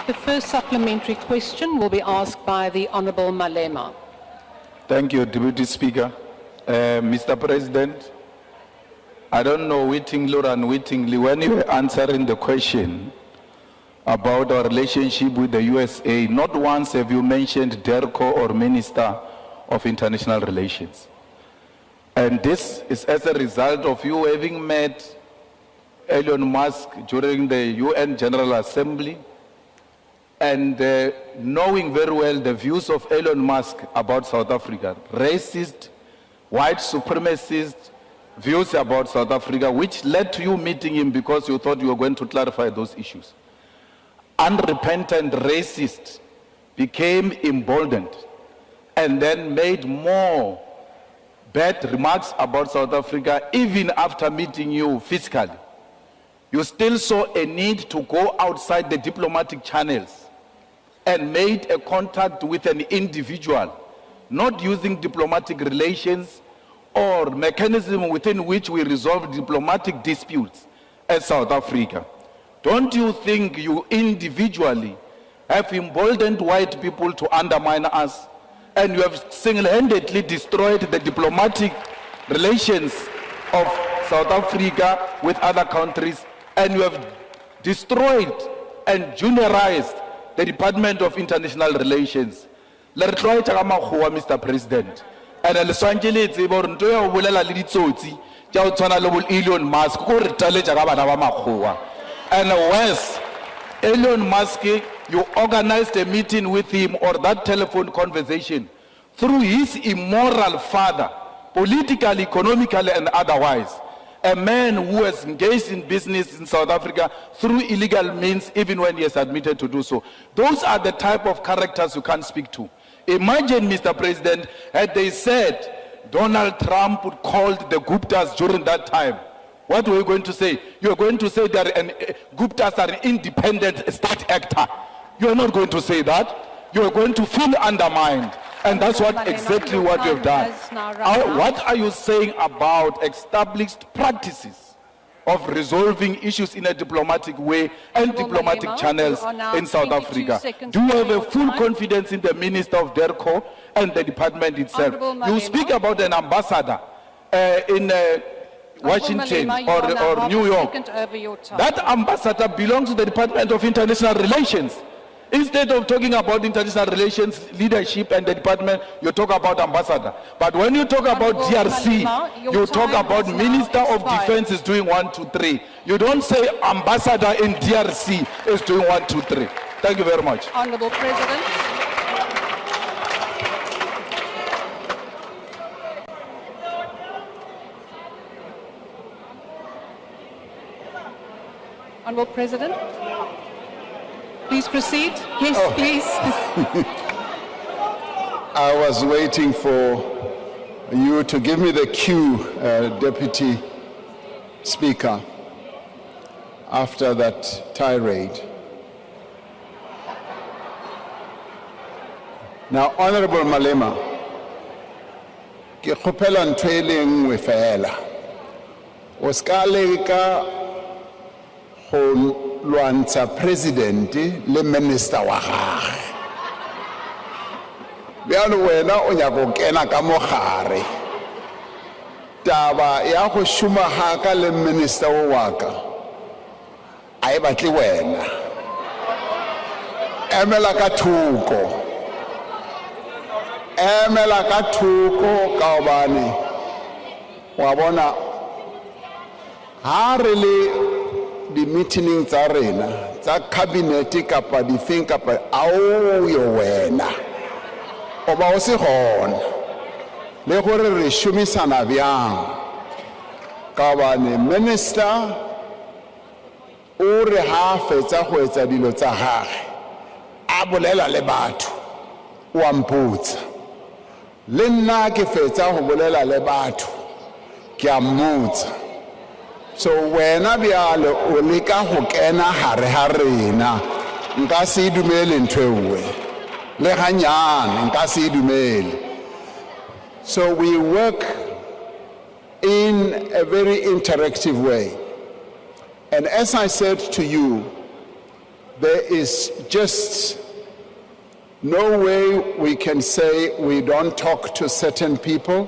The first supplementary question will be asked by the Honourable Malema. Thank you, Deputy Speaker. Mr. President, I don't know wittingly or unwittingly, when you were answering the question about our relationship with the USA, not once have you mentioned DERCO or Minister of International Relations. And this is as a result of you having met Elon Musk during the UN General Assembly and knowing very well the views of Elon Musk about South Africa, racist, white supremacist views about South Africa, which led to you meeting him because you thought you were going to clarify those issues. Unrepentant racist became emboldened and then made more bad remarks about South Africa even after meeting you physically. You still saw a need to go outside the diplomatic channels and made a contact with an individual, not using diplomatic relations or mechanism within which we resolve diplomatic disputes as South Africa. Don't you think you individually have emboldened white people to undermine us, and you have single-handedly destroyed the diplomatic relations of South Africa with other countries, and you have destroyed and juniorized the Department of International Relations? Mr. President. And Elon Musk, and worse, Elon Musk, you organized a meeting with him or that telephone conversation through his immoral father, politically, economically, and otherwise. A man who has engaged in business in South Africa through illegal means, even when he has admitted to do so. Those are the type of characters you can't speak to. Imagine, Mr. President, had they said Donald Trump called the Guptas during that time, what were you going to say? You're going to say that Guptas are an independent state actor. You're not going to say that. You're going to feel undermined. And that's exactly what you've done. What are you saying about established practices of resolving issues in a diplomatic way and diplomatic channels in South Africa? Do you have a full confidence in the Minister of DERCO and the department itself? You speak about an ambassador in Washington or New York. That ambassador belongs to the Department of International Relations. Instead of talking about international relations, leadership, and the department, you talk about ambassador. But when you talk about DRC, you talk about Minister of Defense is doing 1, 2, 3. You don't say ambassador in DRC is doing 1, 2, 3. Thank you very much. Honourable President. Honourable President. Please proceed. Yes, please. I was waiting for you to give me the cue, Deputy Speaker, after that tirade. Now, Honorable Malema, ke kgopela ntho e le nngwe fela. O ska leka go lwantsha president le minister wa gagwe. Bjalo wena o nyaka go kena ka mogare. Taba ya go šoma haka le minister wa ka a e batle wena. Emela ka thoko. Emela ka thoko ka obane wa bona ha re le di meeting tsa rena tsa cabinet kapa di thing kapa ao yo wena o ba o se gona le gore re shumisana byang ka bane minister o re ha fetsa go etsa dilo tsa gagwe a bolela le batho wa mputsa le nna ke fetsa go bolela le batho ke a mmutsa. So when abialo o leka go kena hare ha rena nka se dumele ntwewe le ganyana nka se dumele. So we work in a very interactive way, and as I said to you, there is just no way we can say we don't talk to certain people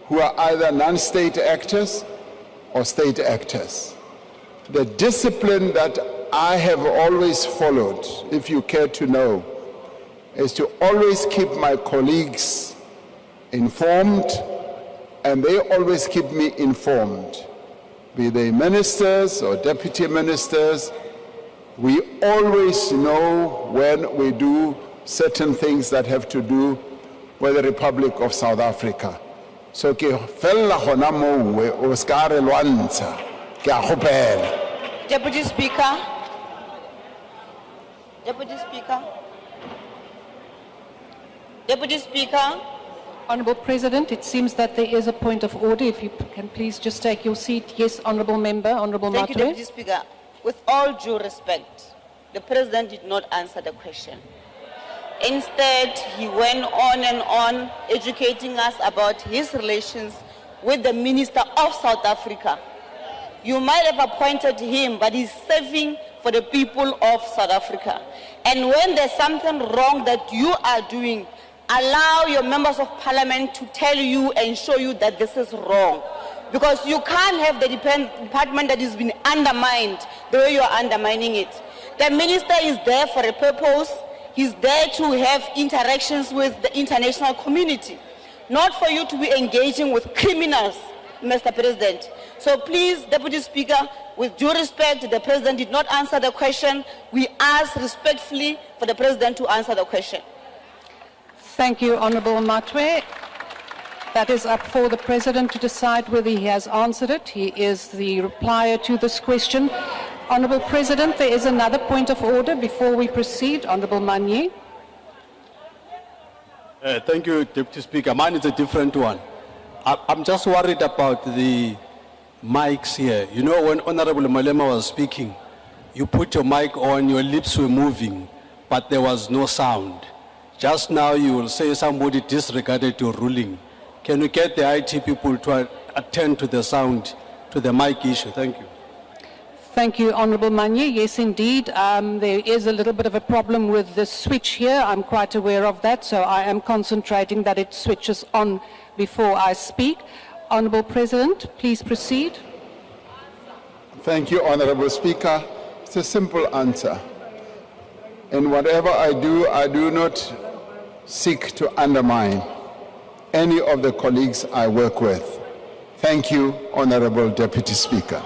who are either non-state actors or state actors. The discipline that I have always followed, if you care to know, is to always keep my colleagues informed, and they always keep me informed. Be they ministers or deputy ministers, we always know when we do certain things that have to do with the Republic of South Africa. So ke fella hona mowe o ska re lwantsha ke a kgopela. Deputy Speaker. Deputy Speaker. Deputy Speaker. Honourable President, it seems that there is a point of order. If you can please just take your seat. Yes, Honourable Member, Honourable Thank you, Matwe. Deputy Speaker. With all due respect, the President did not answer the question. Instead, he went on and on educating us about his relations with the Minister of South Africa. You might have appointed him, but he's serving for the people of South Africa. And when there's something wrong that you are doing, allow your members of parliament to tell you and show you that this is wrong. Because you can't have the department that has been undermined the way you are undermining it. The minister is there for a purpose. He's there to have interactions with the international community, not for you to be engaging with criminals, Mr. President. So please, Deputy Speaker, with due respect, the President did not answer the question. We ask respectfully for the President to answer the question. Thank you, Honourable Matwe. That is up for the President to decide whether he has answered it. He is the replier to this question. Honourable President, there is another point of order before we proceed. Honourable Manye. Thank you, Deputy Speaker. Mine is a different one. I'm just worried about the mics here. You know, when Honourable Malema was speaking, you put your mic on, your lips were moving, but there was no sound. Just now you will say somebody disregarded your ruling. Can we get the IT people to attend to the sound, to the mic issue? Thank you. Thank you, Honourable Manye. Yes, indeed, there is a little bit of a problem with the switch here. I'm quite aware of that, so I am concentrating that it switches on before I speak. Honourable President, please proceed. Thank you, Honourable Speaker. It's a simple answer. In whatever I do not seek to undermine any of the colleagues I work with. Thank you, Honourable Deputy Speaker.